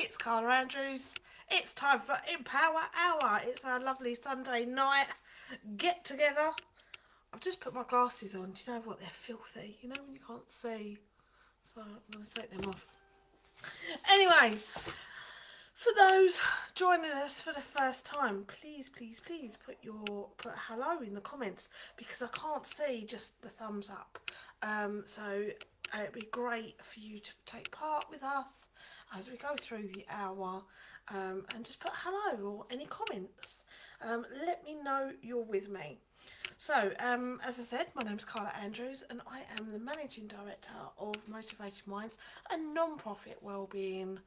it's Carla Andrews. It's time for Empower Hour. It's our lovely Sunday night get together. I've just put my glasses on. Do you know what? They're filthy. You know when you can't see. So I'm going to take them off. Anyway, for those joining us for the first time, please put hello in the comments because I can't see just the thumbs up. So it'd be great for you to take part with us as we go through the hour, and just put hello or any comments. Let me know you're with me. So, as I said, my name's Carla Andrews and I am the Managing Director of Motivated Minds, a non-profit wellbeing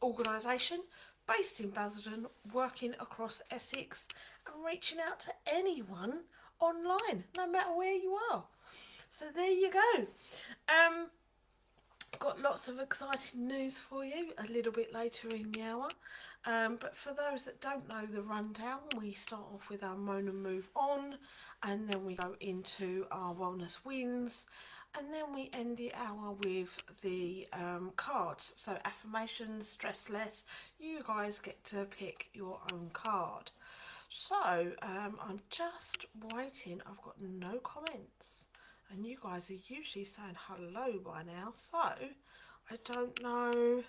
organisation based in Basildon, working across Essex and reaching out to anyone online, no matter where you are. So there you go. Got lots of exciting news for you a little bit later in the hour. But for those that don't know the rundown, we start off with our moan and move on, and then we go into our wellness wins, and then we end the hour with the cards. So affirmations, stress less. You guys get to pick your own card. So I'm just waiting. I've got no comments. And you guys are usually saying hello by now, so I don't know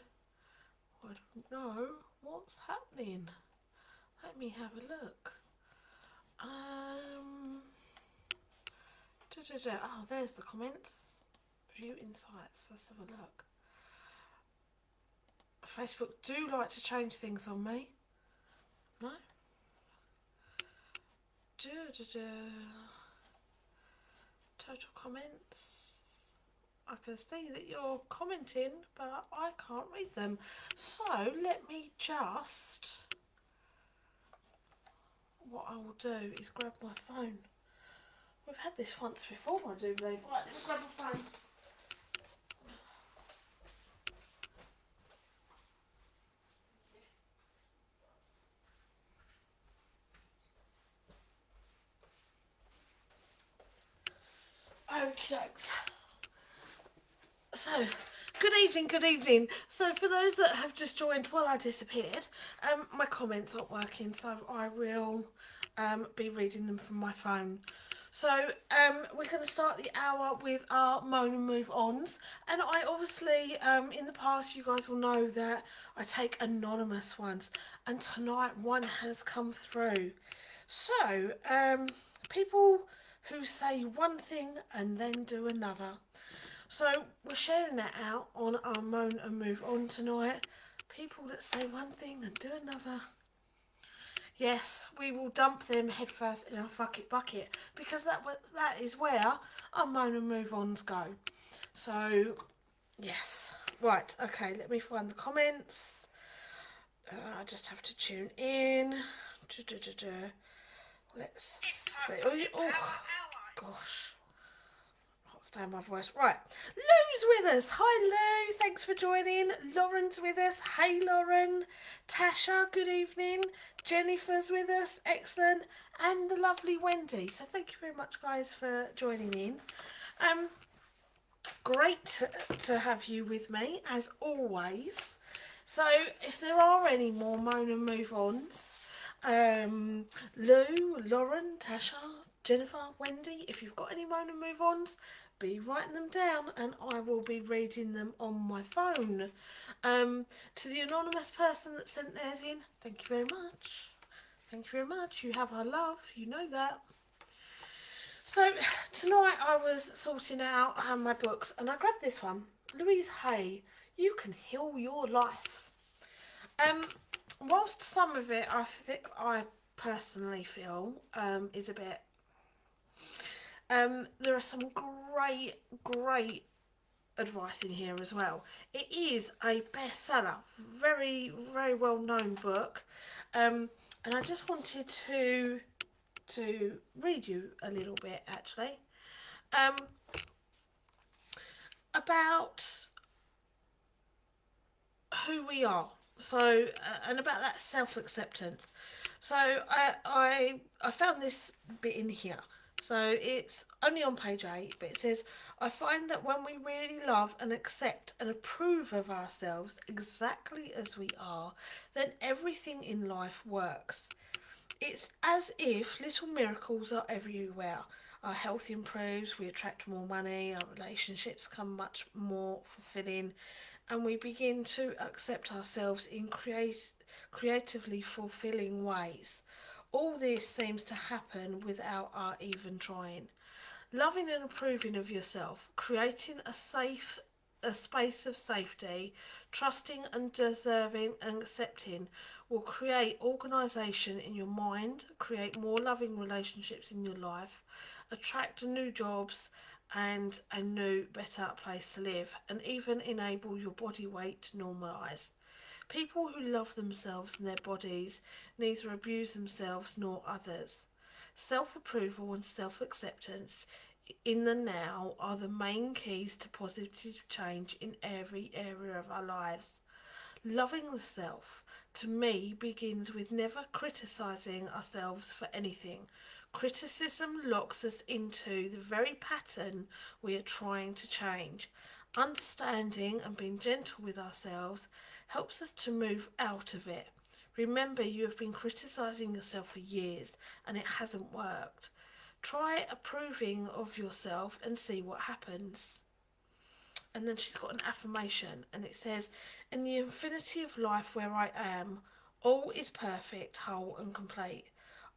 what's happening. Let me have a look. Oh, there's the comments. View insights. Let's have a look. Facebook do like to change things on me. No? Total comments. I can see that you're commenting, but I can't read them. So let me just, what I will do is grab my phone. We've had this once before, I do believe. Right, let me grab my phone. Okie dokes. So, good evening. So for those that have just joined while I disappeared, my comments aren't working, so I will be reading them from my phone. So we're going to start the hour with our moan and move ons, and I obviously in the past you guys will know that I take anonymous ones, and tonight one has come through. So people who say one thing and then do another. So we're sharing that out on our moan and move on tonight. People that say one thing and do another. Yes, we will dump them headfirst in our fuck it bucket because that is where our moan and move ons go. So yes, right, okay, let me find the comments. I just have to tune in. Let's see. Oh gosh. Stand my voice. Right, Lou's with us. Hi Lou, thanks for joining. Lauren's with us. Hey Lauren. Tasha, good evening. Jennifer's with us, excellent. And the lovely Wendy. So thank you very much guys for joining in. Great to have you with me as always. So if there are any more moan and move ons, Lou, Lauren, Tasha, Jennifer, Wendy, if you've got any moan and move ons, be writing them down and I will be reading them on my phone. To the anonymous person that sent theirs in, thank you very much. Thank you very much. You have our love, you know that. So tonight I was sorting out my books and I grabbed this one, Louise Hay, You Can Heal Your Life. Whilst some of it I personally feel is a bit, there are some great advice in here as well. It is a bestseller, very well known book, and I just wanted to read you a little bit actually about who we are. So and about that self-acceptance. So I found this bit in here. So it's only on page 8, but it says, I find that when we really love and accept and approve of ourselves exactly as we are, then everything in life works. It's as if little miracles are everywhere. Our health improves, we attract more money, our relationships become much more fulfilling, and we begin to accept ourselves in creatively fulfilling ways. All this seems to happen without our even trying. Loving and approving of yourself, creating a space of safety, trusting and deserving and accepting will create organisation in your mind, create more loving relationships in your life, attract new jobs and a new, better place to live, and even enable your body weight to normalise. People who love themselves and their bodies neither abuse themselves nor others. Self approval and self acceptance in the now are the main keys to positive change in every area of our lives. Loving the self, to me, begins with never criticising ourselves for anything. Criticism locks us into the very pattern we are trying to change. Understanding and being gentle with ourselves helps us to move out of it. Remember, you have been criticising yourself for years and it hasn't worked. Try approving of yourself and see what happens. And then she's got an affirmation, and it says, in the infinity of life where I am, all is perfect, whole and complete.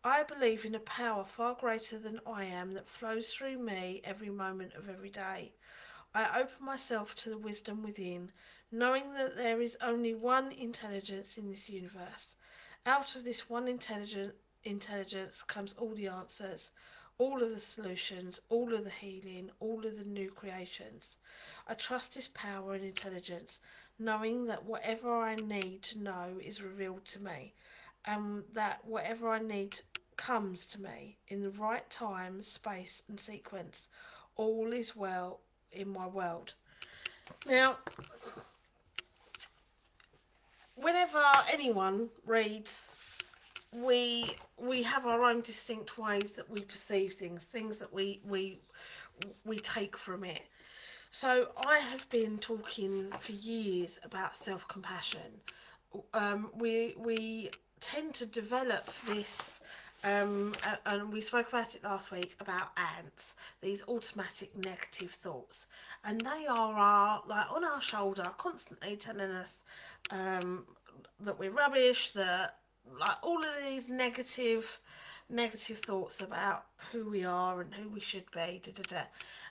I believe in a power far greater than I am that flows through me every moment of every day. I open myself to the wisdom within, knowing that there is only one intelligence in this universe. Out of this one intelligence comes all the answers, all of the solutions, all of the healing, all of the new creations. I trust this power and intelligence, knowing that whatever I need to know is revealed to me, and that whatever I need comes to me in the right time, space, and sequence. All is well in my world. Now, whenever anyone reads, we have our own distinct ways that we perceive things, things that we take from it. So I have been talking for years about self-compassion. We tend to develop this, and we spoke about it last week about ants, these automatic negative thoughts, and they are like on our shoulder, constantly telling us that we're rubbish, that like all of these negative thoughts about who we are and who we should be, da, da, da.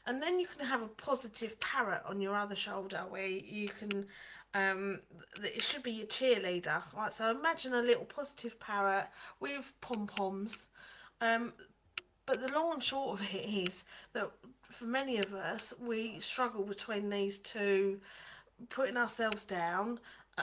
And then you can have a positive parrot on your other shoulder where you can, it should be your cheerleader, right? So imagine a little positive parrot with pom-poms. Um, but the long and short of it is that for many of us, we struggle between these two, putting ourselves down.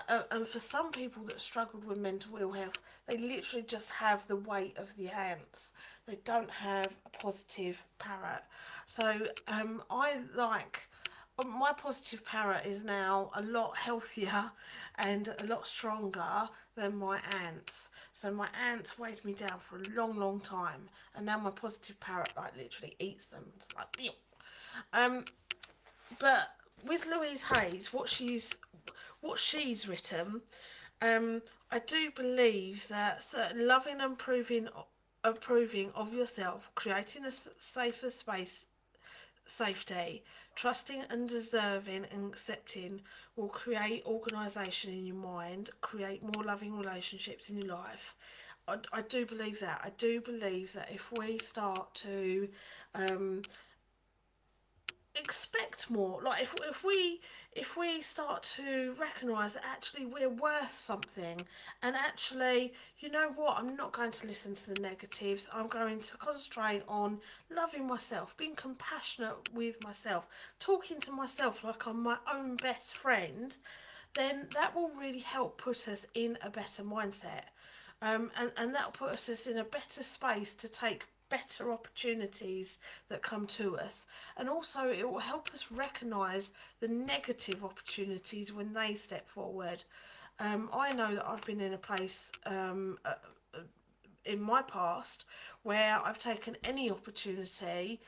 And for some people that struggled with mental ill health, they literally just have the weight of the ants. They don't have a positive parrot. So I like, my positive parrot is now a lot healthier and a lot stronger than my ants. So my ants weighed me down for a long, long time, and now my positive parrot like literally eats them. It's like, pew. um, but with Louise Hayes, what she's written, I do believe that certain loving and approving of yourself, creating a safer space, safety, trusting and deserving and accepting will create organisation in your mind, create more loving relationships in your life. I do believe that. I do believe that if we start to um, expect more, like if we start to recognize that actually we're worth something, and actually, you know what, I'm not going to listen to the negatives, I'm going to concentrate on loving myself, being compassionate with myself, talking to myself like I'm my own best friend, then that will really help put us in a better mindset, and that'll put us in a better space to take better opportunities that come to us, and also it will help us recognise the negative opportunities when they step forward. I know that I've been in a place in my past where I've taken any opportunity,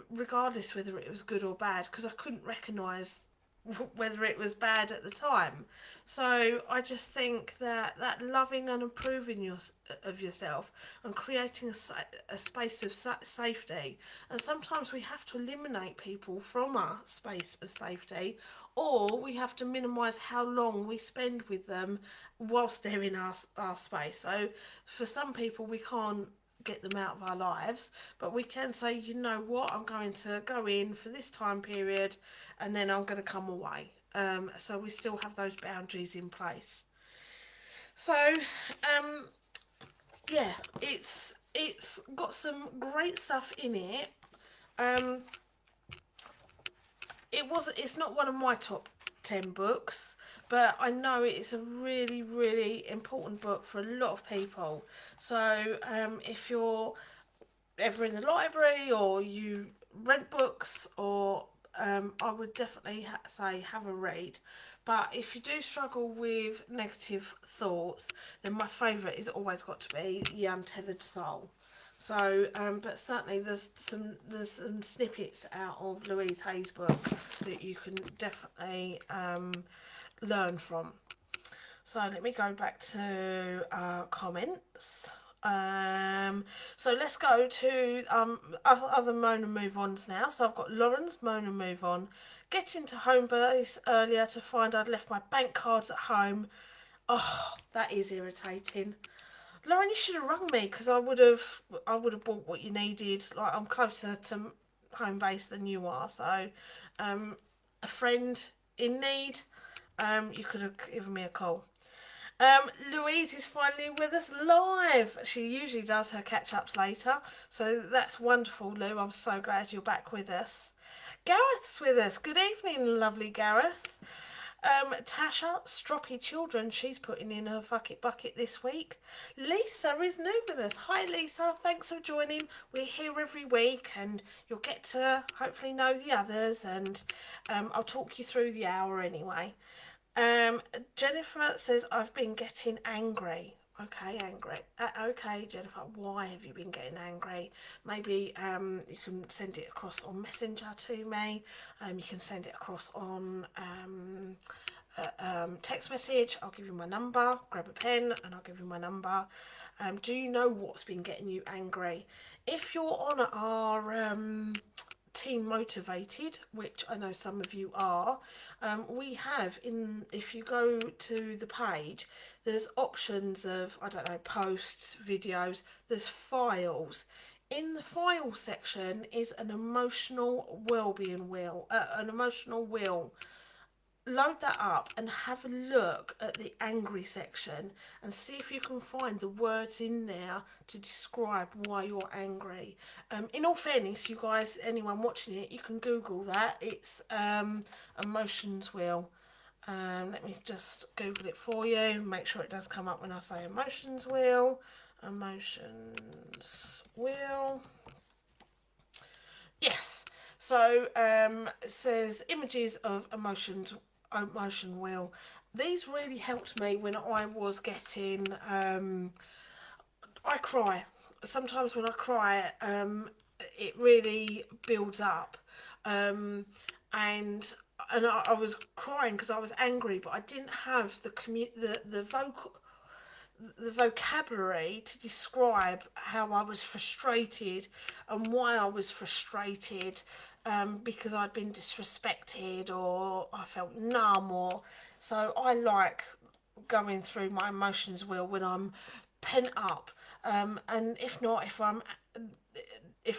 regardless whether it was good or bad, because I couldn't recognise whether it was bad at the time. So I just think that loving and improving of yourself and creating a space of safety, and sometimes we have to eliminate people from our space of safety, or we have to minimise how long we spend with them whilst they're in our space. So for some people we can't get them out of our lives, but we can say, you know what, I'm going to go in for this time period and then I'm going to come away. So we still have those boundaries in place. So yeah, it's got some great stuff in it. Um, it's not one of my top 10 books, but I know it's a really, really important book for a lot of people. So if you're ever in the library or you rent books, or I would definitely say have a read. But if you do struggle with negative thoughts, then my favourite is always got to be The Untethered Soul. So, but certainly there's some snippets out of Louise Hay's book that you can definitely learn from. So let me go back to comments. So let's go to other moan and move ons now. So I've got Lauren's moan and move on. Get into home base earlier to find I'd left my bank cards at home. Oh, that is irritating. Lauren, you should have rung me, because I would have bought what you needed. Like, I'm closer to home base than you are, so a friend in need, you could have given me a call. Louise is finally with us live. She usually does her catch-ups later, so that's wonderful, Lou. I'm so glad you're back with us. Gareth's with us. Good evening, lovely Gareth. Tasha, stroppy children, she's putting in her bucket this week. Lisa is new with us. Hi Lisa, thanks for joining. We're here every week and you'll get to hopefully know the others, and I'll talk you through the hour anyway. Jennifer says, I've been getting angry. Okay, angry. Okay, Jennifer, why have you been getting angry? Maybe you can send it across on Messenger to me. You can send it across on text message. I'll give you my number. Grab a pen and I'll give you my number. Do you know what's been getting you angry? If you're on our Team Motivated, which I know some of you are, we have, if you go to the page, there's options of, I don't know, posts, videos, there's files. In the file section is an emotional wellbeing wheel, an emotional wheel. Load that up and have a look at the angry section and see if you can find the words in there to describe why you're angry. In all fairness, you guys, anyone watching it, you can Google that. It's emotions wheel. Let me just Google it for you, make sure it does come up when I say emotions wheel. Emotions wheel. Yes. So it says images of emotion wheel. These really helped me when I was getting I cry. Sometimes when I cry, it really builds up, and I was crying because I was angry, but I didn't have the vocabulary to describe how I was frustrated and why I was frustrated, because I'd been disrespected or I felt numb, or so I like going through my emotions wheel when I'm pent up, and if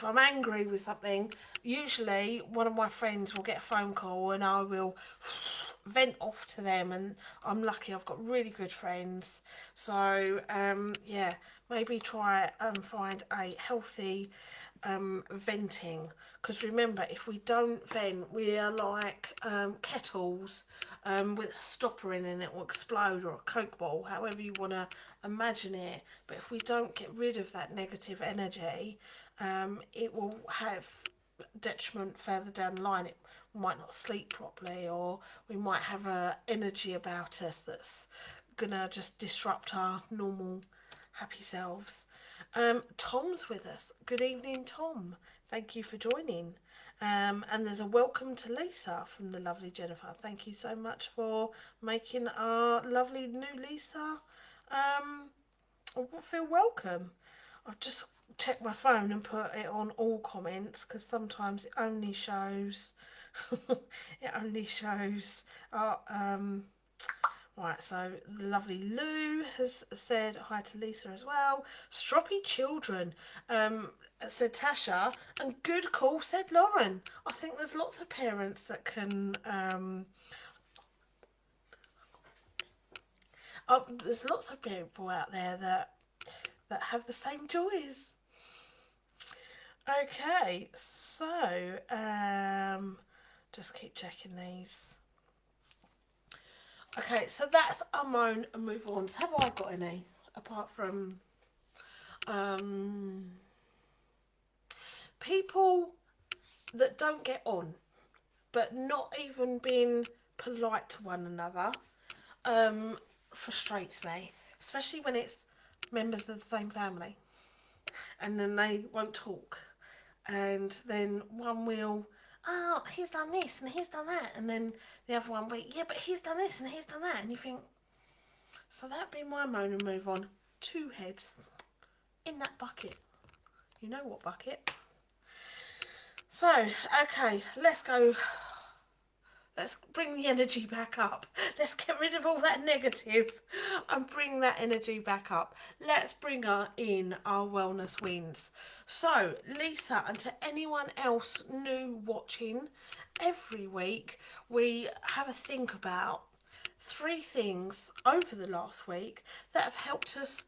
I'm angry with something, usually one of my friends will get a phone call and I will vent off to them, and I'm lucky I've got really good friends. So yeah, maybe try and find a healthy venting, because remember, if we don't vent, we are like kettles with a stopper in and it will explode, or a coke bottle, however you want to imagine it. But if we don't get rid of that negative energy, it will have detriment further down the line. It might not sleep properly, or we might have a energy about us that's gonna just disrupt our normal happy selves. Tom's with us. Good evening, Tom. Thank you for joining. And there's a welcome to Lisa from the lovely Jennifer. Thank you so much for making our lovely new Lisa feel welcome. I've just checked my phone and put it on all comments because sometimes it only shows it only shows right, so the lovely Lou has said hi to Lisa as well. Stroppy children, said Tasha, and good call, said Lauren. I think there's lots of parents that can there's lots of people out there that have the same joys. Okay, so just keep checking these. Okay, so that's our moan and move on. So have I got any apart from people that don't get on, but not even being polite to one another, frustrates me, especially when it's members of the same family, and then they won't talk, and then one will, oh, he's done this and he's done that, and then the other one, wait, yeah, but he's done this and he's done that, and you think, so that'd be my moan and move on. Two heads in that bucket. You know what bucket? So, okay, let's go. Let's bring the energy back up. Let's get rid of all that negative and bring that energy back up. Let's bring in our wellness wins. So, Lisa, and to anyone else new watching, every week we have a think about 3 things over the last week that have helped us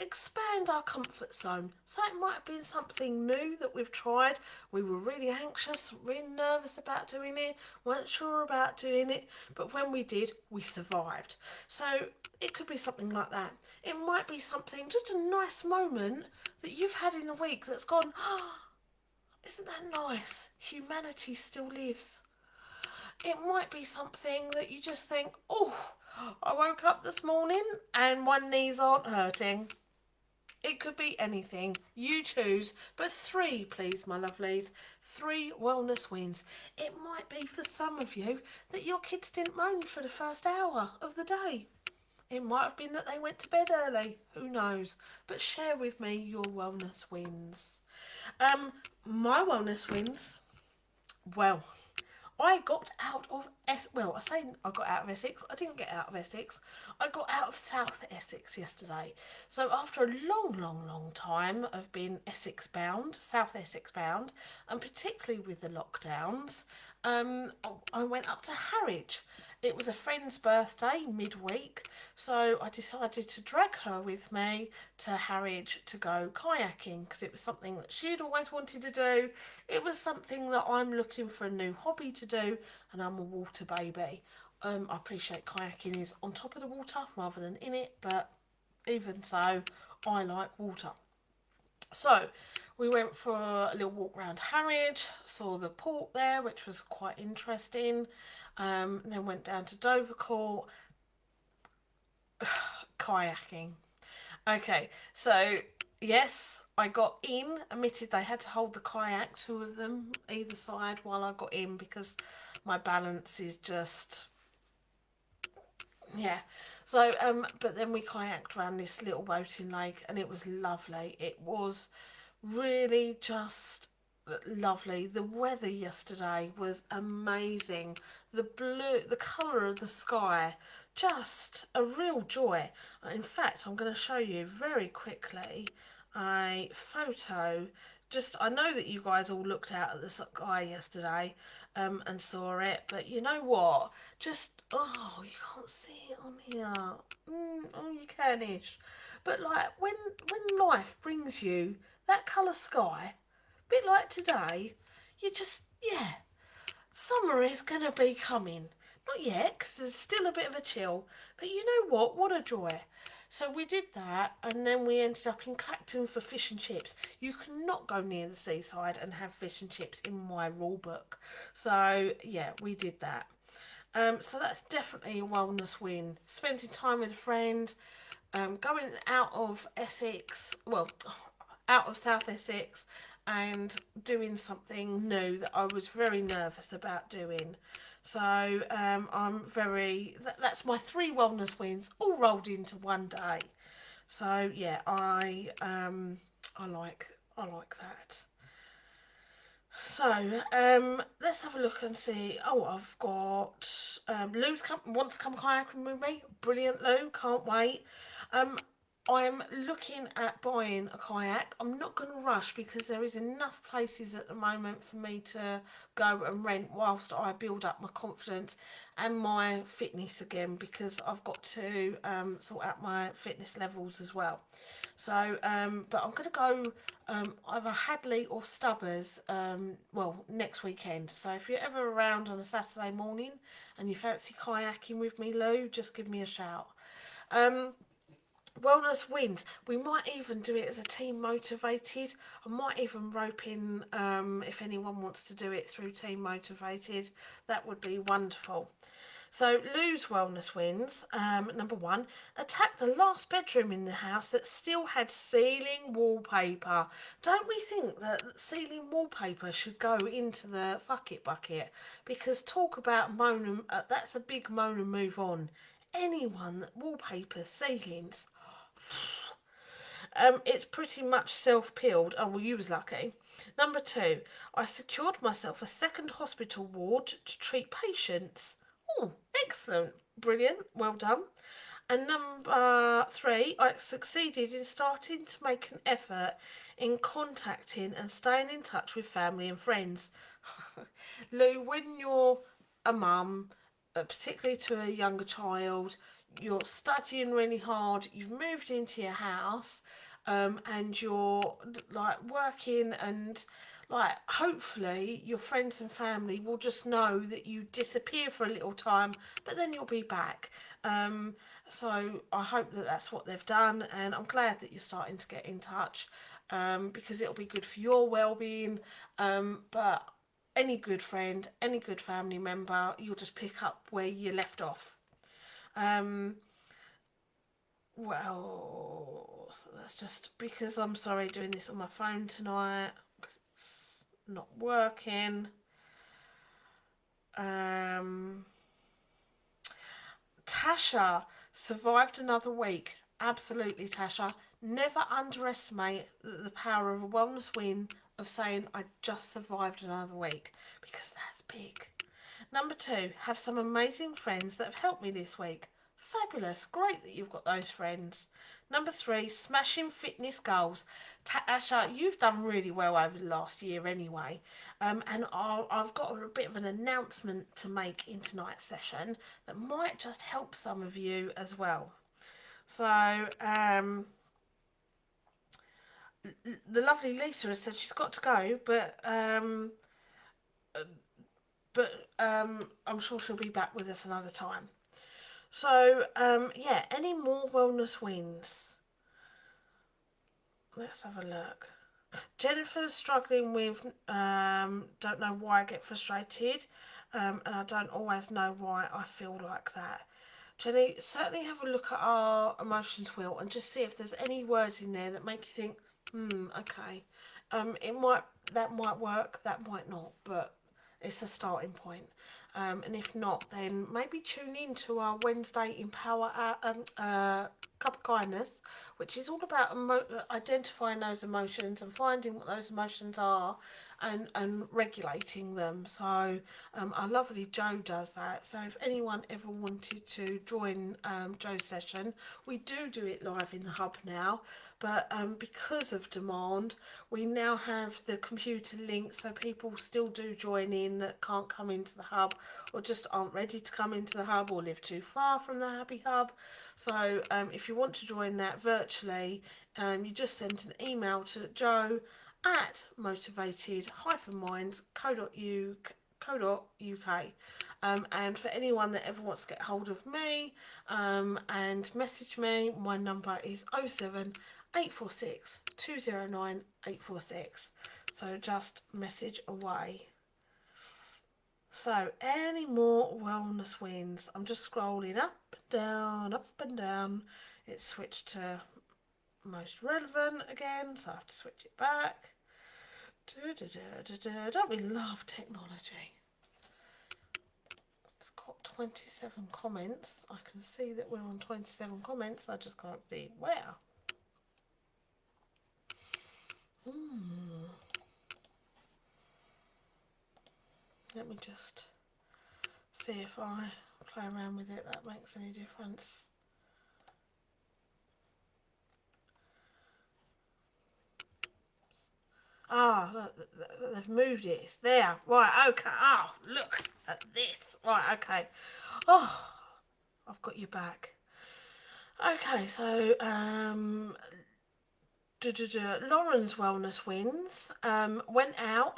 expand our comfort zone. So it might have been something new that we've tried. We were really anxious, really nervous about doing it, weren't sure about doing it, but when we did, we survived. So it could be something like that. It might be something, just a nice moment that you've had in the week that's gone, oh, isn't that nice? Humanity still lives. It might be something that you just think, oh, I woke up this morning and my knees aren't hurting. It could be anything. You choose. But 3, please, my lovelies. 3 wellness wins. It might be for some of you that your kids didn't moan for the first hour of the day. It might have been that they went to bed early. Who knows? But share with me your wellness wins. My wellness wins. Well, I got out of well, I say I got out of Essex. I didn't get out of Essex. I got out of South Essex yesterday. So after a long time of being Essex bound, South Essex bound, and particularly with the lockdowns, I went up to Harwich. It was a friend's birthday midweek, so I decided to drag her with me to Harwich to go kayaking because it was something that she'd always wanted to do. It was something that I'm looking for a new hobby to do, and I'm a water baby. I appreciate kayaking is on top of the water rather than in it, but even so, I like water. So we went for a little walk around Harwich, saw the port there, which was quite interesting. Then went down to Dovercourt, kayaking. Okay, so yes, I got in. Admitted they had to hold the kayak, 2 of them either side, while I got in because my balance is just, yeah. So but then we kayaked around this little boating lake and it was lovely. It was really just lovely. The weather yesterday was amazing. The blue, the colour of the sky, just a real joy. In fact, I'm going to show you very quickly a photo. Just, I know that you guys all looked out at the sky yesterday and saw it, but you know what? Just, oh, you can't see it on here. Oh, you can-ish. But like, when life brings you that colour sky, a bit like today, you just, yeah, summer is going to be coming. Not yet, because there's still a bit of a chill, but you know what a joy. So we did that, and then we ended up in Clacton for fish and chips. You cannot go near the seaside and have fish and chips in my rule book. So yeah, we did that. So that's definitely a wellness win. Spending time with a friend, going out of Essex, well, out of South Essex, and doing something new that I was very nervous about doing. So I'm very, that's my 3 wellness wins all rolled into one day. So yeah, I like I like that. So let's have a look and see. Oh, I've got wants to come kayaking with me. Brilliant, Lou. Can't wait. Um, I'm looking at buying a kayak. I'm not going to rush because there is enough places at the moment for me to go and rent whilst I build up my confidence and my fitness again, because I've got to sort out my fitness levels as well. So, but I'm going to go either Hadley or Stubbers, well, next weekend. So if you're ever around on a Saturday morning and you fancy kayaking with me, Lou, just give me a shout. Um, Wellness wins. We might even do it as a team motivated. I might even rope in if anyone wants to do it through team motivated. That would be wonderful. So Lou's wellness wins. Number 1, attack the last bedroom in the house that still had ceiling wallpaper. Don't we think that ceiling wallpaper should go into the fuck it bucket? Because talk about moan and, that's a big moan and move on. Anyone that wallpapers ceilings, it's pretty much self-peeled. Oh, well, you was lucky. Number 2, I secured myself a second hospital ward to treat patients. Oh, excellent. Brilliant. Well done. And number 3, I succeeded in starting to make an effort in contacting and staying in touch with family and friends. Lou, when you're a mum, particularly to a younger child, you're studying really hard, you've moved into your house, and you're like working, and like hopefully your friends and family will just know that you disappear for a little time, but then you'll be back. So I hope that that's what they've done, and I'm glad that you're starting to get in touch, because it'll be good for your well-being. But any good friend, any good family member, you'll just pick up where you left off. Um, well, so that's just because I'm sorry doing this on my phone tonight. It's not working. Um, Tasha survived another week. Absolutely, Tasha. Never underestimate the power of a wellness win of saying, I just survived another week, because that's big. Number 2, have some amazing friends that have helped me this week. Fabulous. Great that you've got those friends. Number 3, smashing fitness goals. Tasha, you've done really well over the last year anyway. And I've got a bit of an announcement to make in tonight's session that might just help some of you as well. So, the lovely Lisa has said she's got to go, but I'm sure she'll be back with us another time. So, yeah, any more wellness wins? Let's have a look. Jennifer's struggling with, don't know why I get frustrated, and I don't always know why I feel like that. Jenny, certainly have a look at our emotions wheel and just see if there's any words in there that make you think, okay. That might work, that might not, but it's a starting point. And if not, then maybe tune in to our Wednesday Empower Cup of Kindness, which is all about identifying those emotions and finding what those emotions are, and regulating them. So our lovely Joe does that. So if anyone ever wanted to join Joe's session, we do it live in the hub now, but because of demand, we now have the computer link, so people still do join in that can't come into the hub, or just aren't ready to come into the hub, or live too far from the Happy Hub. So if you want to join that virtually, you just send an email to Joe at motivated-minds.co.uk. And for anyone that ever wants to get hold of me and message me, my number is 07846 209 846. So just message away. So any more wellness wins? I'm just scrolling up and down It's switched to most relevant again, so I have to switch it back. Don't we love technology? It's got 27 comments. I can see that we're on 27 comments. I just can't see where. Let me just see if I play around with it, that makes any difference. Ah, look, they've moved it. It's there. Right, okay. Oh, look at this. Right, okay. Oh, I've got you back. Okay, so Lauren's wellness wins. Went out,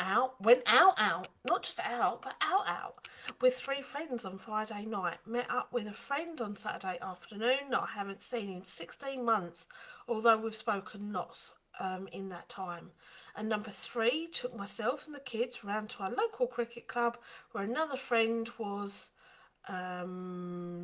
not just out, but out with 3 friends on Friday night. Met up with a friend on Saturday afternoon that I haven't seen in 16 months, although we've spoken lots in that time. And number 3, took myself and the kids round to our local cricket club where another friend was early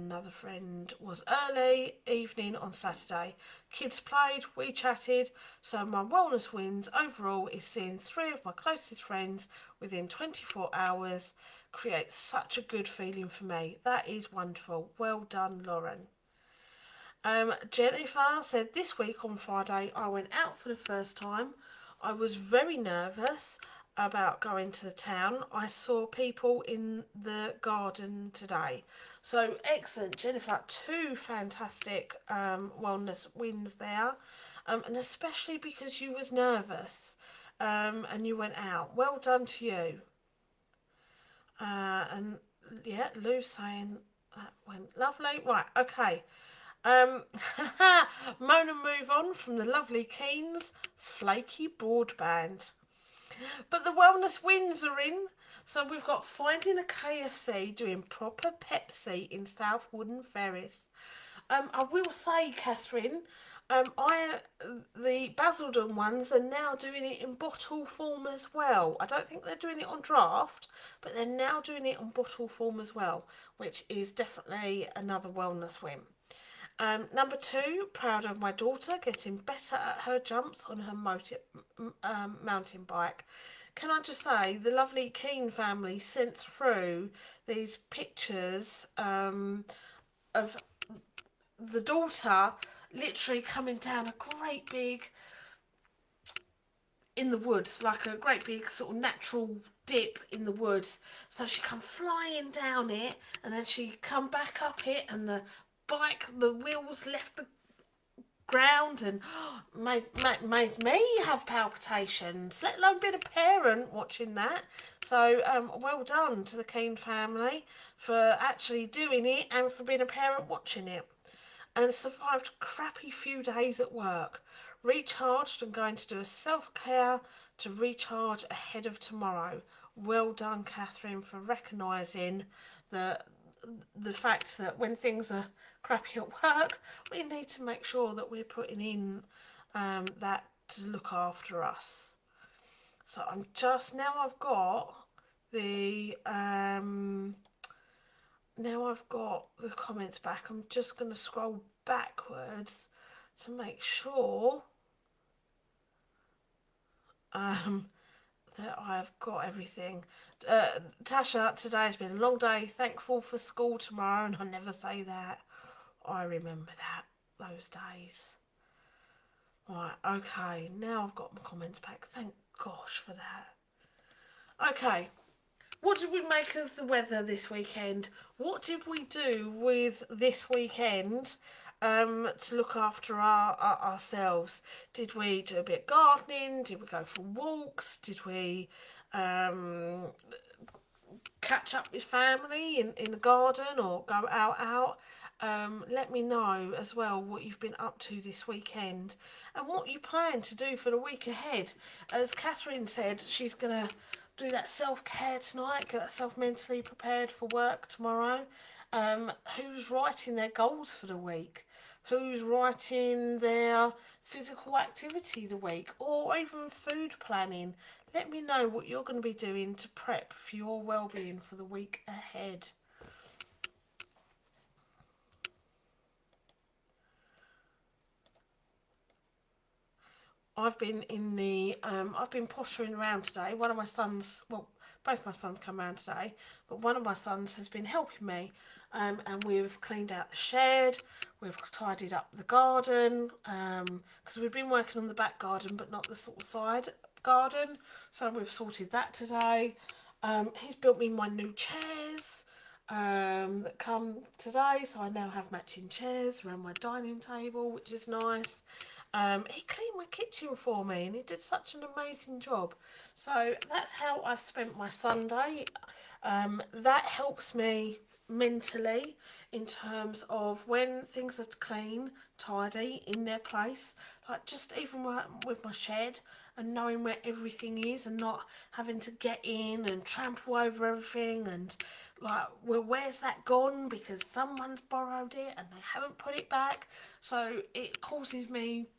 evening on Saturday. Kids played, we chatted, so my wellness wins overall is seeing 3 of my closest friends within 24 hours. Creates such a good feeling for me. That is wonderful. Well done, Lauren. Jennifer said this week on Friday I went out for the first time. I was very nervous about going to the town. I saw people in the garden today. So excellent, Jennifer. 2 fantastic wellness wins there, and especially because you was nervous and you went out. Well done to you. And yeah, Lou saying that went lovely. Right, okay. Mona move on from the lovely Keens, flaky broadband. But the wellness wins are in. So we've got finding a KFC doing proper Pepsi in South Wooden Ferris. I will say, Catherine, the Basildon ones are now doing it in bottle form as well. I don't think they're doing it on draft, but they're now doing it on bottle form as well, which is definitely another wellness win. Number 2, proud of my daughter getting better at her jumps on her mountain bike. Can I just say, the lovely Keane family sent through these pictures of the daughter literally coming down a great big, in the woods, like a great big sort of natural dip in the woods. So she come flying down it, and then she come back up it, and the wheels left the ground, and made me have palpitations, let alone being a parent watching that. So well done to the Keane family for actually doing it and for being a parent watching it. And survived a crappy few days at work. Recharged and going to do a self-care to recharge ahead of tomorrow. Well done, Catherine, for recognising the fact that when things are crappy at work, we need to make sure that we're putting in that to look after us. So I'm just, now I've got the comments back. I'm just going to scroll backwards to make sure that I've got everything. Tasha, today has been a long day. Thankful for school tomorrow, and I never say that. I remember those days. Right, okay, now I've got my comments back. Thank gosh for that. Okay, what did we make of the weather this weekend? What did we do with this weekend to look after ourselves? Did we do a bit of gardening? Did we go for walks? Did we catch up with family in the garden or go out? Let me know as well what you've been up to this weekend and what you plan to do for the week ahead. As Catherine said, she's going to do that self-care tonight, get herself mentally prepared for work tomorrow. Who's writing their goals for the week? Who's writing their physical activity the week, or even food planning? Let me know what you're going to be doing to prep for your well-being for the week ahead. I've been in the I've been pottering around today. One of my sons, well, both my sons come around today, but one of my sons has been helping me, and we've cleaned out the shed, we've tidied up the garden, because we've been working on the back garden but not the sort of side garden, so we've sorted that today. He's built me my new chairs that come today, so I now have matching chairs around my dining table, which is nice. He cleaned my kitchen for me and he did such an amazing job. So that's how I've spent my Sunday. That helps me mentally in terms of when things are clean, tidy, in their place. Like just even with my shed and knowing where everything is and not having to get in and trample over everything and like, well, where's that gone because someone's borrowed it and they haven't put it back. So it causes me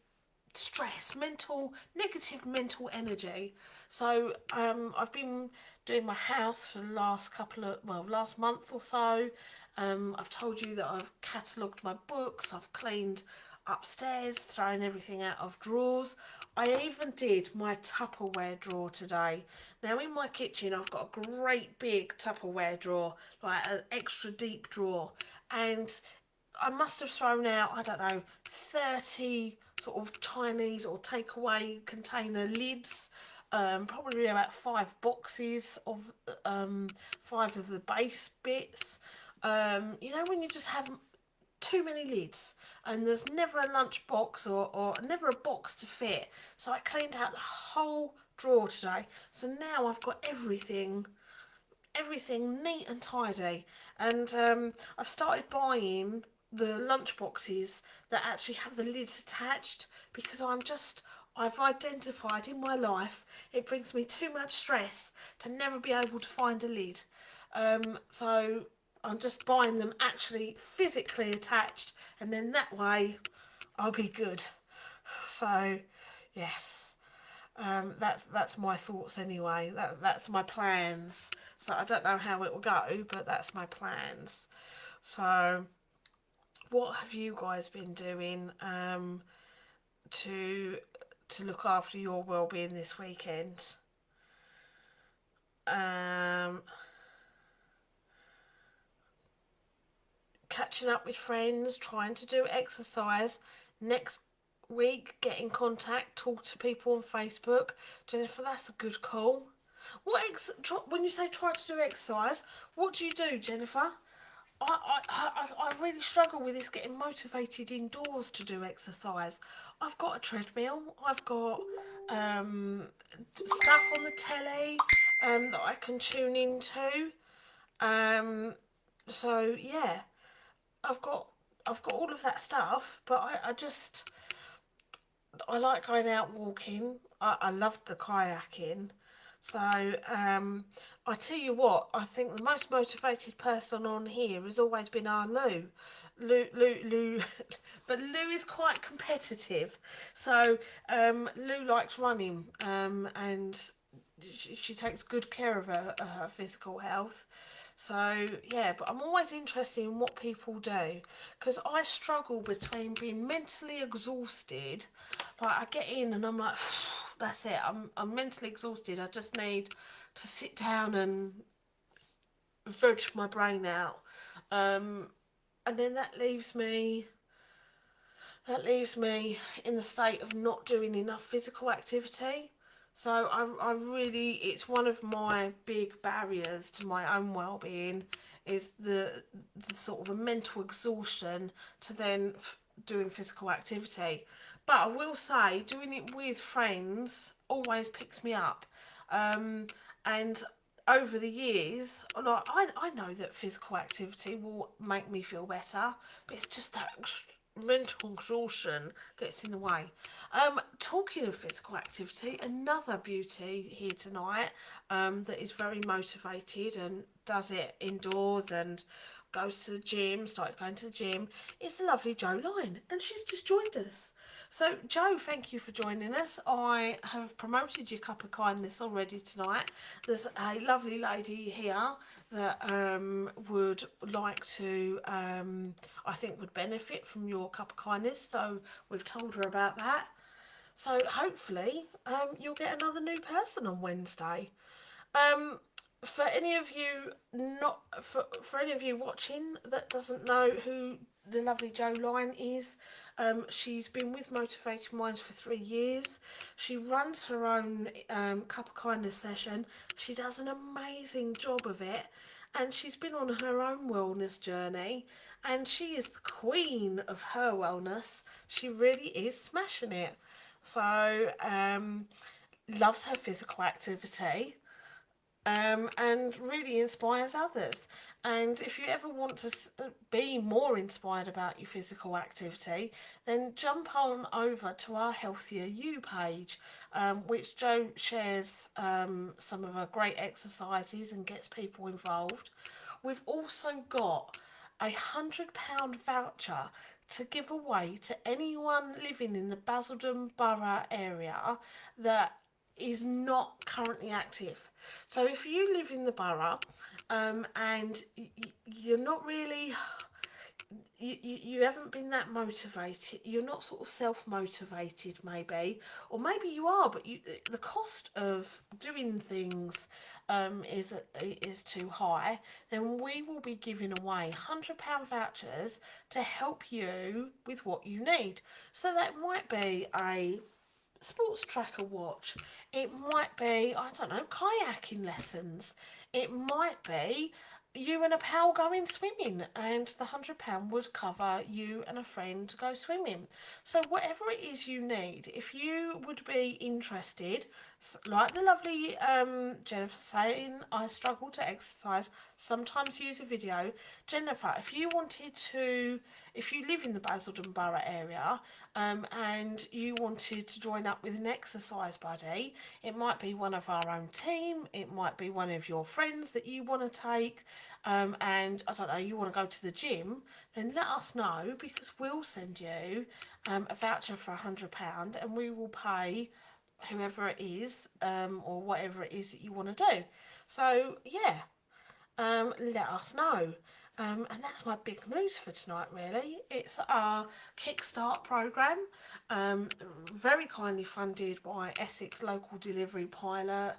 stress, negative mental energy. So I've been doing my house for the last last month or so. I've told you that I've catalogued my books, I've cleaned upstairs, thrown everything out of drawers. I even did my Tupperware drawer today. Now in my kitchen I've got a great big Tupperware drawer, like an extra deep drawer, and I must have thrown out, I don't know, 30 sort of Chinese or takeaway container lids, probably about 5 boxes of 5 of the base bits. You know, when you just have too many lids and there's never a lunch box or never a box to fit. So I cleaned out the whole drawer today. So now I've got everything neat and tidy, and I've started buying the lunch boxes that actually have the lids attached because I've identified in my life it brings me too much stress to never be able to find a lid. So I'm just buying them actually physically attached, and then that way I'll be good. So yes, that's my thoughts anyway. That's my plans. So I don't know how it will go, but that's my plans. So what have you guys been doing to look after your well-being this weekend? Um, Catching up with friends, trying to do exercise. Next week, get in contact, talk to people on Facebook. Jennifer, that's a good call. When you say try to do exercise, what do you do, Jennifer? I really struggle with this getting motivated indoors to do exercise. I've got a treadmill, I've got stuff on the telly that I can tune into. Um, so yeah, I've got all of that stuff, but I like going out walking. I loved the kayaking. So I tell you what, I think the most motivated person on here has always been our Lou. Lou, but Lou is quite competitive. So Lou likes running, and she takes good care of her physical health. So yeah, but I'm always interested in what people do because I struggle between being mentally exhausted. Like I get in and I'm like, that's it. I'm mentally exhausted. I just need to sit down and veg my brain out. And then that leaves me in the state of not doing enough physical activity. So I really, it's one of my big barriers to my own well-being is the sort of a mental exhaustion to then doing physical activity. But I will say, doing it with friends always picks me up. And over the years, like I know that physical activity will make me feel better, but it's just that mental exhaustion gets in the way. Talking of physical activity, another beauty here tonight that is very motivated and does it indoors and goes to the gym, started going to the gym, is the lovely Jo Line, and she's just joined us. So Jo, thank you for joining us. I have promoted your cup of kindness already tonight. There's a lovely lady here that would like to, I think would benefit from your cup of kindness, so we've told her about that. So hopefully you'll get another new person on Wednesday. Um, for any of you not for any of you watching that doesn't know who the lovely Jo Line is, she's been with Motivated Minds for 3 years. She runs her own cup of kindness session. She does an amazing job of it, and she's been on her own wellness journey, and she is the queen of her wellness. She really is smashing it. So loves her physical activity, and really inspires others. And if you ever want to be more inspired about your physical activity, then jump on over to our Healthier You page, which Jo shares some of her great exercises and gets people involved. We've also got £100 voucher to give away to anyone living in the Basildon Borough area that is not currently active. So if you live in the borough, and you're not really, you haven't been that motivated, you're not sort of self-motivated maybe, or maybe you are, but the cost of doing things is too high, then we will be giving away £100 vouchers to help you with what you need. So that might be a sports tracker watch, it might be, I don't know, kayaking lessons, it might be you and a pal going swimming, and the £100 would cover you and a friend to go swimming. So whatever it is you need, if you would be interested, like the lovely Jennifer saying, I struggle to exercise, sometimes use a video. Jennifer, if you wanted to, if you live in the Basildon Borough area, and you wanted to join up with an exercise buddy, it might be one of our own team, it might be one of your friends that you want to take, and I don't know, you want to go to the gym, then let us know, because we'll send you a voucher for £100, and we will pay whoever it is, or whatever it is that you want to do. So yeah, let us know. And that's my big news for tonight, really. It's our Kickstart programme, very kindly funded by Essex Local Delivery Pilot,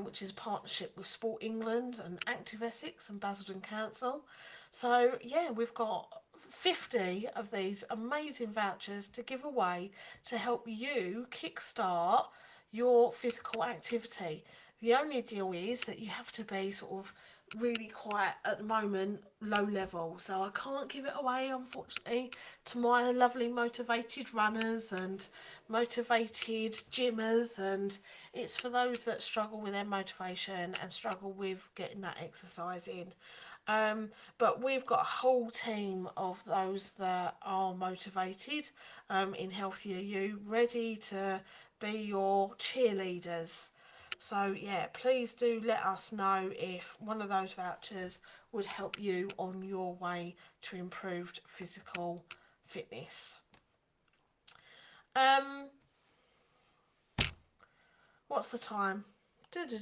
which is a partnership with Sport England and Active Essex and Basildon Council. So yeah, we've got 50 of these amazing vouchers to give away to help you kickstart your physical activity. The only deal is that you have to be sort of really quite, at the moment, low level, so I can't give it away, unfortunately, to my lovely motivated runners and motivated gymmers, and it's for those that struggle with their motivation and struggle with getting that exercise in. But we've got a whole team of those that are motivated, in Healthier You, ready to be your cheerleaders. So yeah, please do let us know if one of those vouchers would help you on your way to improved physical fitness. What's the time? 20,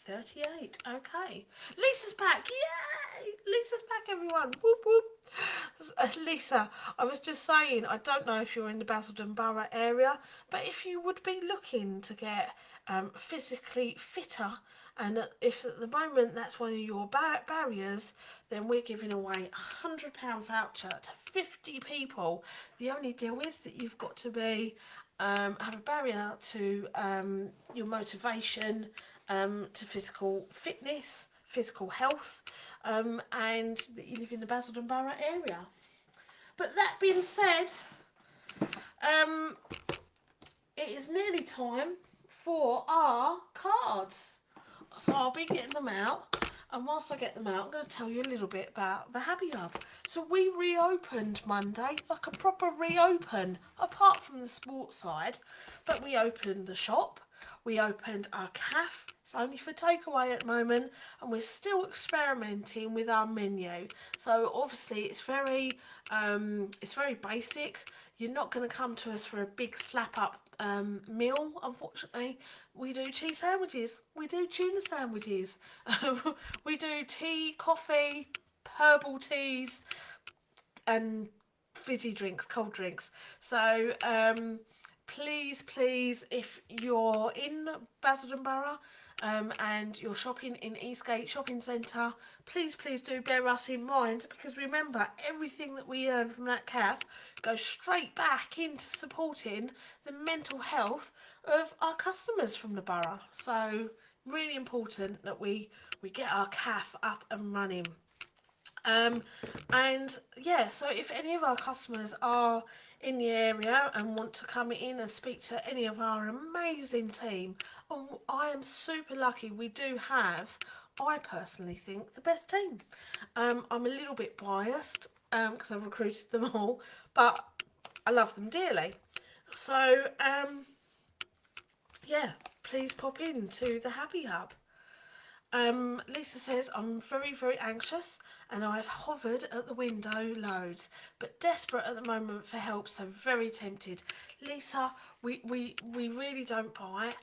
38. Okay. Lisa's back. Yay! Lisa's back, everyone. Whoop, whoop. Lisa, I was just saying, I don't know if you're in the Basildon Borough area, but if you would be looking to get physically fitter, and if at the moment that's one of your barriers, then we're giving away £100 voucher to 50 people. The only deal is that you've got to be have a barrier to your motivation, to physical fitness, physical health, and that you live in the Basildon Borough area. But that being said, um, it is nearly time for our cards. So I'll be getting them out. And whilst I get them out, I'm going to tell you a little bit about the Happy Hub. So we reopened Monday, like a proper reopen, apart from the sports side. But we opened the shop. We opened our cafe. It's only for takeaway at the moment. And we're still experimenting with our menu. So obviously it's very basic. You're not going to come to us for a big slap up meal, unfortunately. We do cheese sandwiches, we do tuna sandwiches, we do tea, coffee, herbal teas, and fizzy drinks, cold drinks. So please, if you're in Basildon Borough and you're shopping in Eastgate Shopping Centre, please do bear us in mind, because remember, everything that we earn from that CAF goes straight back into supporting the mental health of our customers from the borough. So really important that we get our CAF up and running. And yeah, so if any of our customers are in the area and want to come in and speak to any of our amazing team, oh, I am super lucky. We do have, I personally think, the best team. I'm a little bit biased because I've recruited them all, but I love them dearly. So yeah, please pop in to the Happy Hub. Lisa says, I'm very anxious and I've hovered at the window loads, but desperate at the moment for help, so very tempted. Lisa, we really don't bite.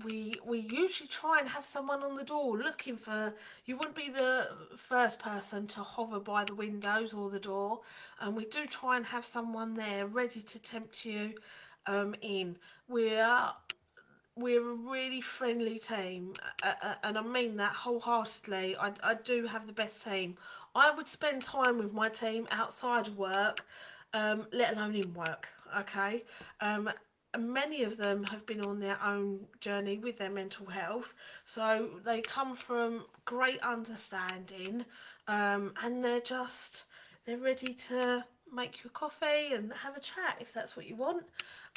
We usually try and have someone on the door looking for, you wouldn't be the first person to hover by the windows or the door, and we do try and have someone there ready to tempt you in. We're a really friendly team, and I mean that wholeheartedly. I do have the best team. I would spend time with my team outside of work, let alone in work, okay? Many of them have been on their own journey with their mental health, so they come from great understanding, and they're ready to make you a coffee and have a chat if that's what you want.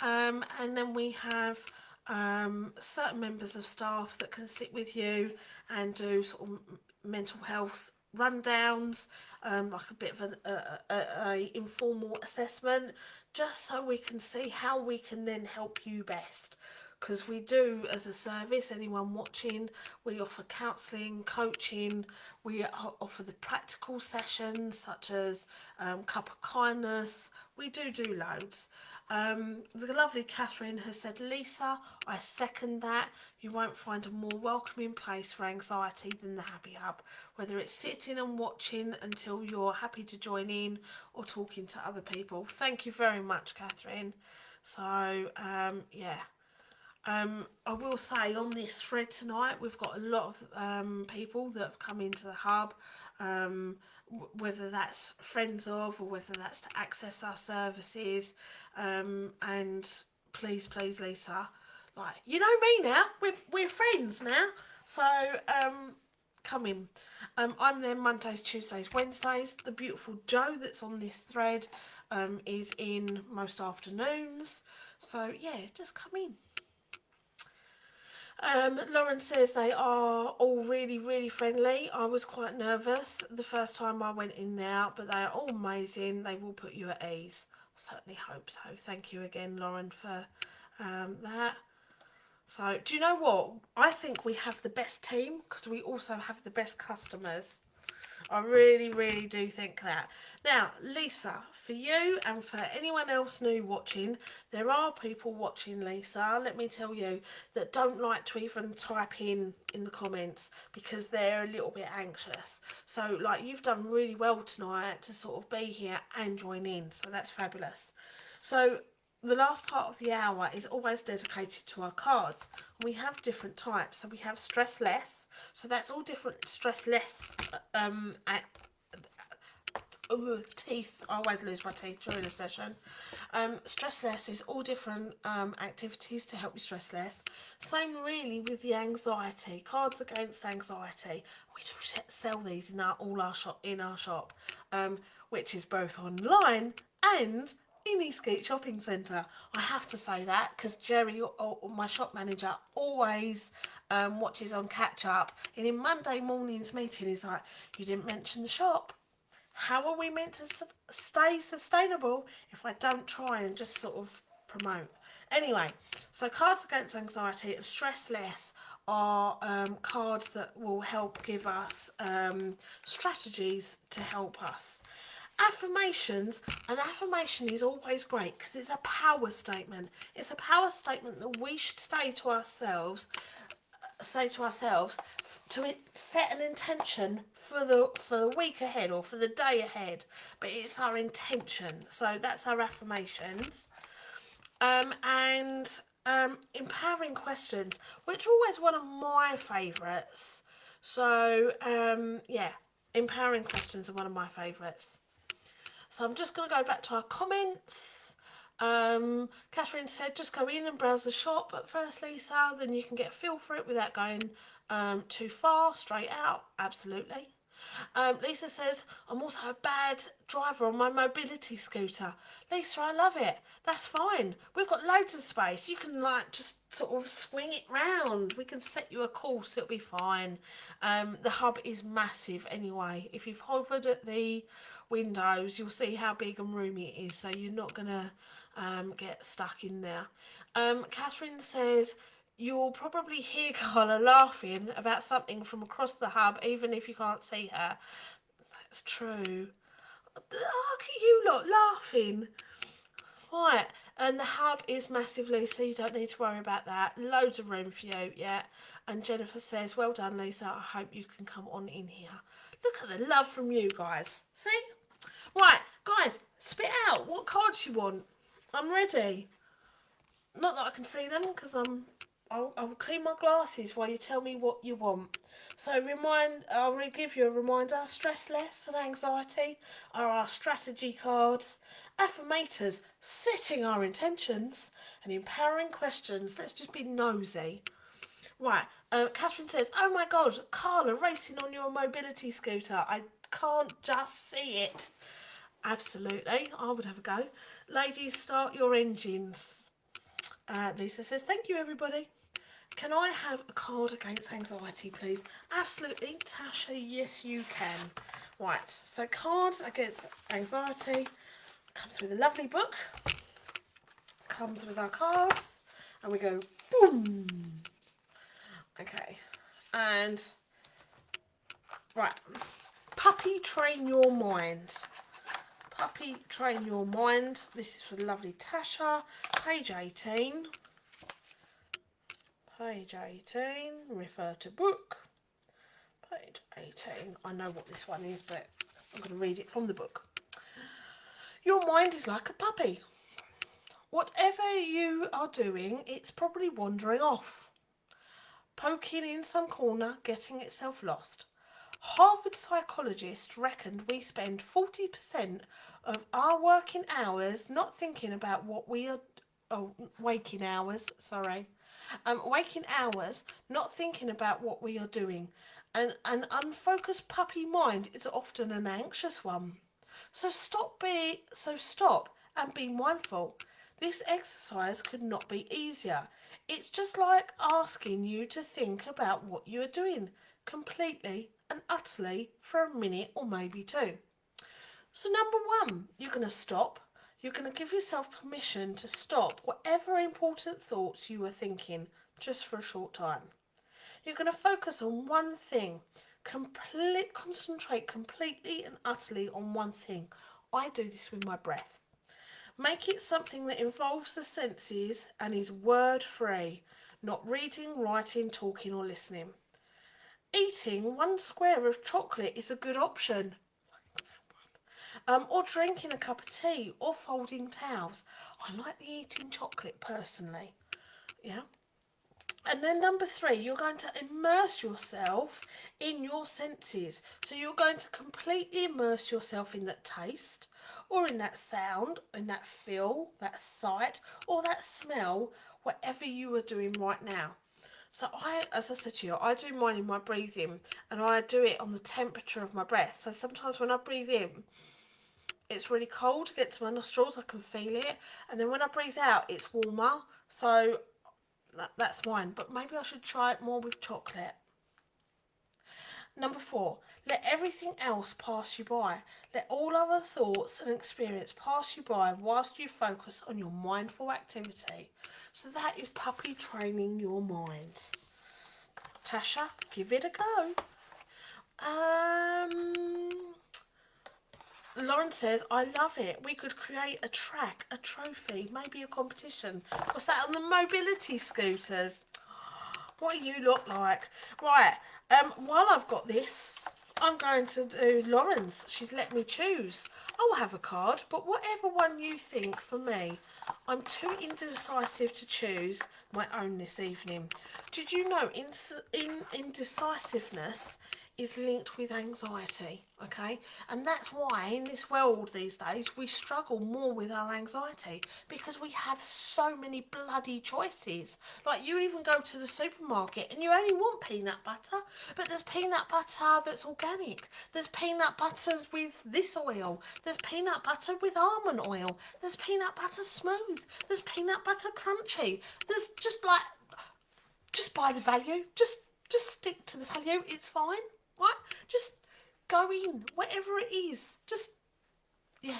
And then we have certain members of staff that can sit with you and do sort of mental health rundowns, like a bit of a informal assessment, just so we can see how we can then help you best. Because we do, as a service, anyone watching, we offer counselling, coaching, we offer the practical sessions such as Cup of Kindness. We do loads. The lovely Catherine has said, Lisa, I second that. You won't find a more welcoming place for anxiety than the Happy Hub, whether it's sitting and watching until you're happy to join in or talking to other people. Thank you very much, Catherine. So, yeah. I will say on this thread tonight, we've got a lot of people that have come into the hub, whether that's friends of or whether that's to access our services. And please, Lisa, like, you know me now, we're friends now. So come in. I'm there Mondays, Tuesdays, Wednesdays. The beautiful Jo that's on this thread is in most afternoons. So yeah, just come in. Lauren says they are all really friendly. I was quite nervous the first time I went in there, but they are all amazing. They will put you at ease. I certainly hope so. Thank you again, Lauren, for that. So, do you know what? I think we have the best team because we also have the best customers. I really do think that. Now, Lisa, for you and for anyone else new watching, there are people watching, Lisa, let me tell you, that don't like to even type in the comments because they're a little bit anxious. So, like, you've done really well tonight to sort of be here and join in. So that's fabulous. So the last part of the hour is always dedicated to our cards. We have different types. So we have stress less. So that's all different stress less teeth. I always lose my teeth during a session. Stress less is all different activities to help you stress less. Same really with the anxiety. Cards against anxiety. We do sell these in our shop, which is both online and in Eastgate Shopping Centre. I have to say that because Jerry, my shop manager, always watches on catch up, and in Monday morning's meeting he's like, you didn't mention the shop. How are we meant to stay sustainable if I don't try and just sort of promote? Anyway, so cards against anxiety and stress less are cards that will help give us strategies to help us. Affirmations, an affirmation is always great because it's a power statement. It's a power statement that we should say to ourselves say to ourselves to set an intention for the week ahead or for the day ahead, but it's our intention. So that's our affirmations. And empowering questions, which are always one of my favourites. So yeah, empowering questions are one of my favourites. So I'm just going to go back to our comments. Catherine said, just go in and browse the shop at first, Lisa, then you can get a feel for it without going too far, straight out. Absolutely. Lisa says, I'm also a bad driver on my mobility scooter. Lisa, I love it. That's fine. We've got loads of space. You can like just sort of swing it round. We can set you a course. It'll be fine. The hub is massive anyway. If you've hovered at the windows, you'll see how big and roomy it is. So you're not going to get stuck in there. Catherine says, you'll probably hear Carla laughing about something from across the hub, even if you can't see her. That's true. Look at you lot laughing. Right, and the hub is massive, Lisa. You don't need to worry about that. Loads of room for you, yeah. And Jennifer says, well done, Lisa. I hope you can come on in here. Look at the love from you guys. See? Right, guys, spit out what cards you want. I'm ready. Not that I can see them because I'll clean my glasses while you tell me what you want. So I'll give you a reminder. Stress less and anxiety are our strategy cards. Affirmators, setting our intentions, and empowering questions. Let's just be nosy. Right, Catherine says, oh my God, Carla racing on your mobility scooter. I can't just see it. Absolutely, I would have a go. Ladies, start your engines. Lisa says, thank you, everybody. Can I have a card against anxiety, please? Absolutely, Tasha, yes, you can. Right, so cards against anxiety comes with a lovely book. Comes with our cards. And we go, boom. Okay, and right, puppy train your mind. Puppy train your mind. This is for the lovely Tasha. Page 18. Page 18. Refer to book. Page 18. I know what this one is, but I'm going to read it from the book. Your mind is like a puppy. Whatever you are doing, it's probably wandering off, poking in some corner, getting itself lost. Harvard psychologists reckoned we spend 40% of our working hours not thinking about what we are, waking hours, waking hours not thinking about what we are doing. An unfocused puppy mind is often an anxious one. So stop and be mindful. This exercise could not be easier. It's just like asking you to think about what you are doing completely and utterly for a minute or maybe two. So number one, you're going to stop. You're going to give yourself permission to stop whatever important thoughts you were thinking just for a short time. You're going to focus on one thing. Concentrate completely and utterly on one thing. I do this with my breath. Make it something that involves the senses and is word free, not reading, writing, talking or listening. Eating one square of chocolate is a good option. Or drinking a cup of tea or folding towels. I like the eating chocolate personally. Yeah. And then number three, you're going to immerse yourself in your senses. So you're going to completely immerse yourself in that taste or in that sound, in that feel, that sight or that smell, whatever you are doing right now. So as I said to you, I do mine in my breathing and I do it on the temperature of my breath. So sometimes when I breathe in, it's really cold to get to my nostrils, I can feel it. And then when I breathe out, it's warmer. So that's mine, but maybe I should try it more with chocolate. Number four, let everything else pass you by. Let all other thoughts and experience pass you by whilst you focus on your mindful activity. So that is puppy training your mind. Tasha, give it a go. Lauren says, I love it. We could create a track, a trophy, maybe a competition. What's that on the mobility scooters? What do you look like? Right, while I've got this, I'm going to do Lauren's. She's let me choose. I'll have a card, but whatever one you think for me. I'm too indecisive to choose my own this evening. Did you know indecisiveness is linked with anxiety, okay? And that's why in this world these days we struggle more with our anxiety, because we have so many bloody choices. Like, you even go to the supermarket and you only want peanut butter, but there's peanut butter that's organic, there's peanut butters with this oil, there's peanut butter with almond oil, there's peanut butter smooth, there's peanut butter crunchy, there's just buy the value, just stick to the value, it's fine, right? Just go in, whatever it is, just, yeah.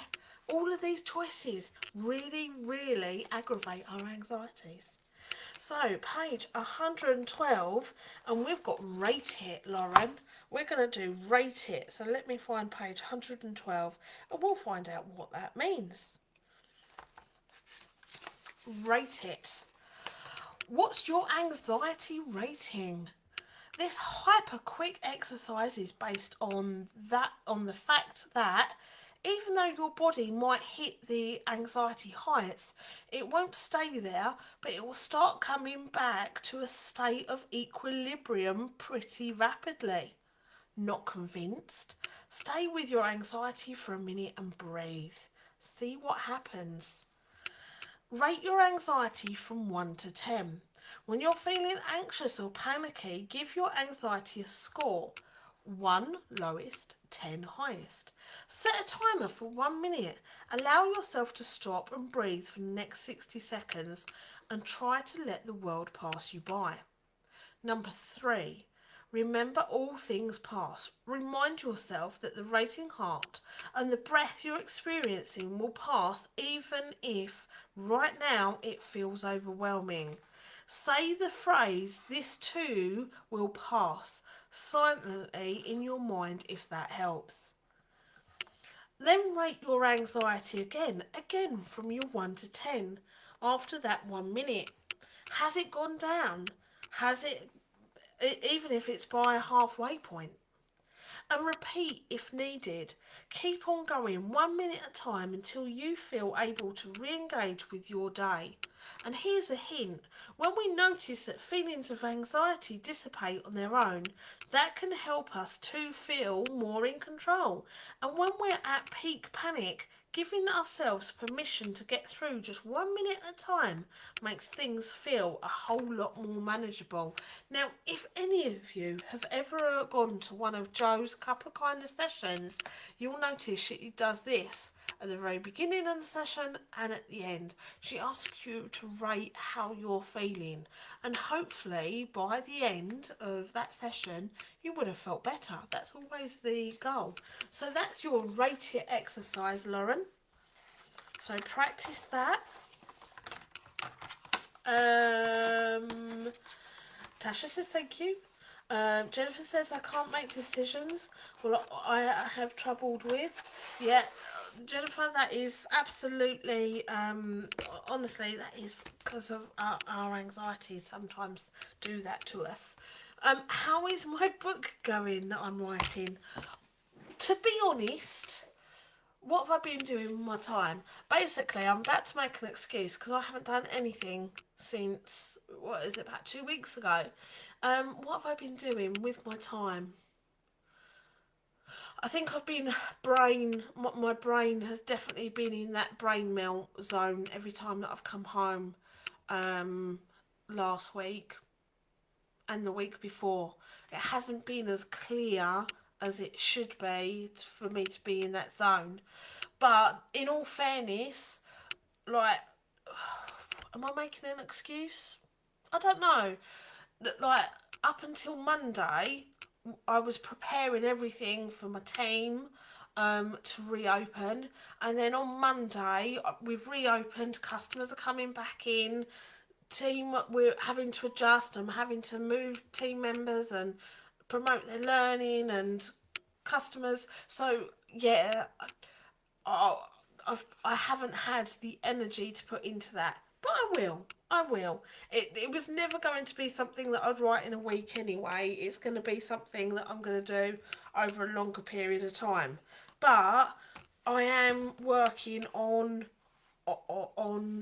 All of these choices really, really aggravate our anxieties. So, page 112, and we've got rate it, Lauren. We're going to do rate it. So let me find page 112, and we'll find out what that means. Rate it. What's your anxiety rating? This hyper quick exercise is based on the fact that even though your body might hit the anxiety heights, it won't stay there, but it will start coming back to a state of equilibrium pretty rapidly. Not convinced? Stay with your anxiety for a minute and breathe. See what happens. Rate your anxiety from 1 to 10. When you're feeling anxious or panicky, give your anxiety a score. 1 lowest, 10 highest. Set a timer for 1 minute. Allow yourself to stop and breathe for the next 60 seconds and try to let the world pass you by. Number 3. Remember, all things pass. Remind yourself that the racing heart and the breath you're experiencing will pass, even if right now it feels overwhelming. Say the phrase, "this too will pass," silently in your mind if that helps. Then rate your anxiety again from your 1 to 10 after that 1 minute. Has it gone down? Has it, even if it's by a halfway point? And repeat if needed. Keep on going 1 minute at a time until you feel able to re-engage with your day. And here's a hint. When we notice that feelings of anxiety dissipate on their own, that can help us to feel more in control. And when we're at peak panic, giving ourselves permission to get through just 1 minute at a time makes things feel a whole lot more manageable. Now, if any of you have ever gone to one of Jo's Cup of Kindness sessions, you'll notice she does this at the very beginning of the session and at the end. She asks you to rate how you're feeling, and hopefully by the end of that session you would have felt better. That's always the goal. So that's your rate it exercise, Lauren. So practice that. Tasha says thank you. Jennifer says I can't make decisions. Well, I have troubled with. Yeah, Jennifer, that is absolutely, honestly, that is because of our anxieties sometimes do that to us. How is my book going that I'm writing? To be honest, what have I been doing with my time? Basically, I'm about to make an excuse because I haven't done anything since, what is it, about 2 weeks ago. What have I been doing with my time? I think I've been my brain has definitely been in that brain melt zone every time that I've come home last week and the week before. It hasn't been as clear as it should be for me to be in that zone. But in all fairness, like, am I making an excuse? I don't know. Like, up until Monday, I was preparing everything for my team to reopen, and then on Monday we've reopened. Customers are coming back in. Team, we're having to adjust. I'm having to move team members and promote their learning and customers. So yeah, I haven't had the energy to put into that. but I will. It was never going to be something that I'd write in a week anyway. It's going to be something that I'm going to do over a longer period of time. But I am working on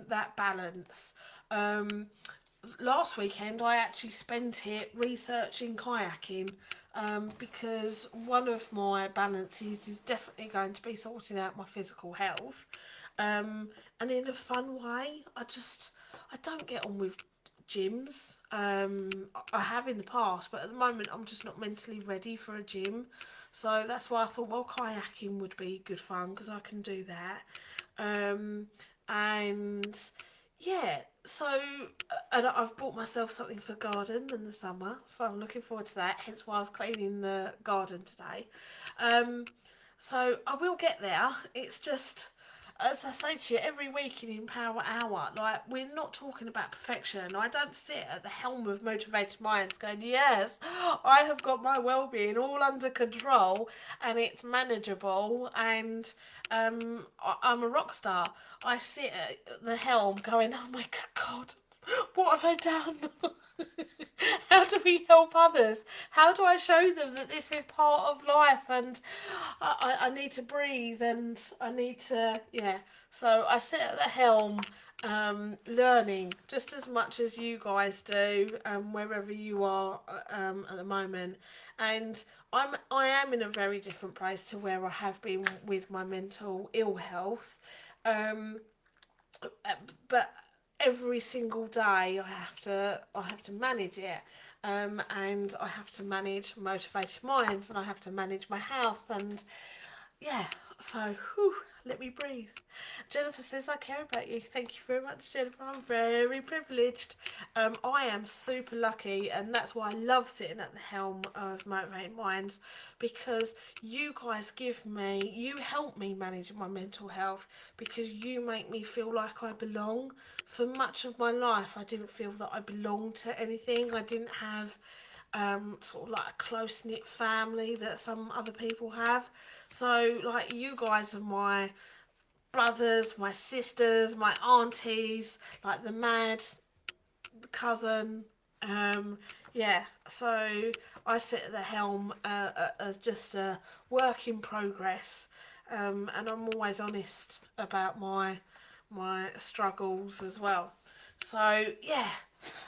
that balance. Um, Last weekend I actually spent it researching kayaking, because one of my balances is definitely going to be sorting out my physical health, and in a fun way. I don't get on with gyms. I have in the past, but at the moment I'm just not mentally ready for a gym. So that's why I thought, well, kayaking would be good fun because I can do that. Um, and yeah, so and I've bought myself something for garden in the summer, so I'm looking forward to that. Hence why I was cleaning the garden today. Um, so I will get there. It's just, as I say to you, every week in Empower Hour, like, we're not talking about perfection. I don't sit at the helm of Motivated Minds going, yes, I have got my well-being all under control and it's manageable, and I'm a rock star. I sit at the helm going, oh my God, what have I done? How do we help others? How do I show them that this is part of life, and I need to breathe, and I need to, yeah. So I sit at the helm, learning just as much as you guys do, wherever you are at the moment. And I am in a very different place to where I have been with my mental ill health. Um, but every single day I have to manage it, and I have to manage Motivated Minds, and I have to manage my house, and yeah, so whew, let me breathe. Jennifer says, I care about you. Thank you very much, Jennifer. I'm very privileged. I am super lucky, and that's why I love sitting at the helm of Motivated Minds, because you help me manage my mental health, because you make me feel like I belong. For much of my life, I didn't feel that I belonged to anything. I didn't have sort of like a close-knit family that some other people have. So, like, you guys are my brothers, my sisters, my aunties, like the mad cousin. Um, yeah, so I sit at the helm as just a work in progress, and I'm always honest about my struggles as well. So yeah,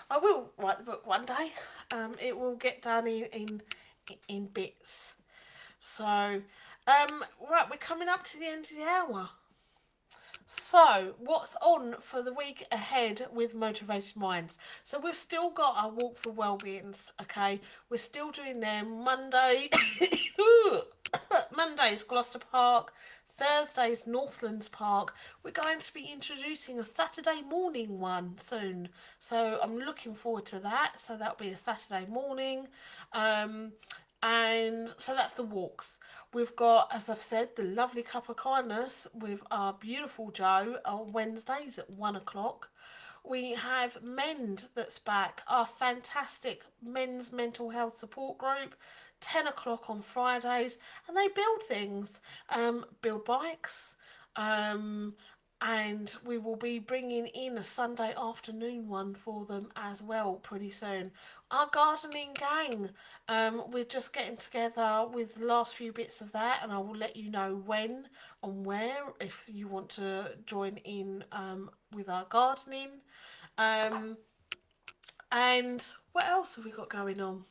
I will write the book one day. It will get done in bits. So, right, we're coming up to the end of the hour. So, what's on for the week ahead with Motivated Minds? So, we've still got our Walk for Wellbeings, okay? We're still doing them Monday. Monday's Gloucester Park, Thursday's Northlands Park. We're going to be introducing a Saturday morning one soon. So, I'm looking forward to that. So, that'll be a Saturday morning. Um, and so that's the walks. We've got, as I've said, the lovely cup of kindness with our beautiful Joe on Wednesdays at 1 o'clock. We have Mend that's back, our fantastic men's mental health support group, 10 o'clock on Fridays, and they build things, build bikes, um, and we will be bringing in a Sunday afternoon one for them as well pretty soon. Our gardening gang, we're just getting together with the last few bits of that, and I will let you know when and where if you want to join in with our gardening. Um, and what else have we got going on?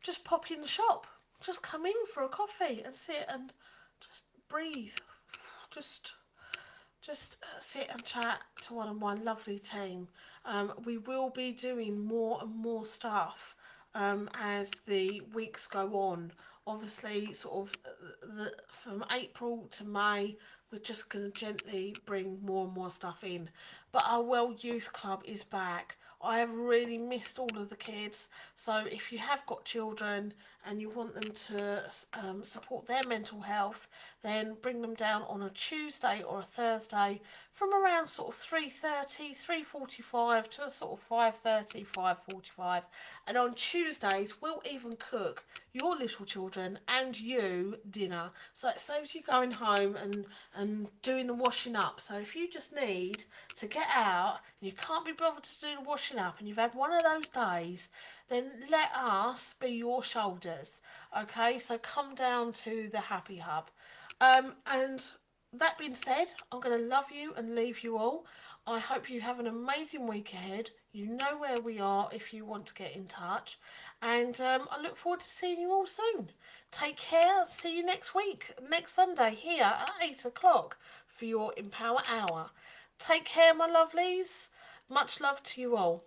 Just pop in the shop, just come in for a coffee and sit and just breathe, just sit and chat to one of my lovely team. We will be doing more and more stuff as the weeks go on. Obviously, sort of from April to May, we're just going to gently bring more and more stuff in. But our Well Youth Club is back. I have really missed all of the kids. So if you have got children and you want them to support their mental health, then bring them down on a Tuesday or a Thursday from around sort of 3:30, 3:45 to a sort of 5:30, 5:45. And on Tuesdays, we'll even cook your little children and you dinner. So it saves you going home and doing the washing up. So if you just need to get out and you can't be bothered to do the washing up and you've had one of those days, then let us be your shoulders. Okay, so come down to the Happy Hub. And that being said, I'm going to love you and leave you all. I hope you have an amazing week ahead. You know where we are if you want to get in touch. And I look forward to seeing you all soon. Take care. See you next week, next Sunday here at 8 o'clock for your Empower Hour. Take care, my lovelies. Much love to you all.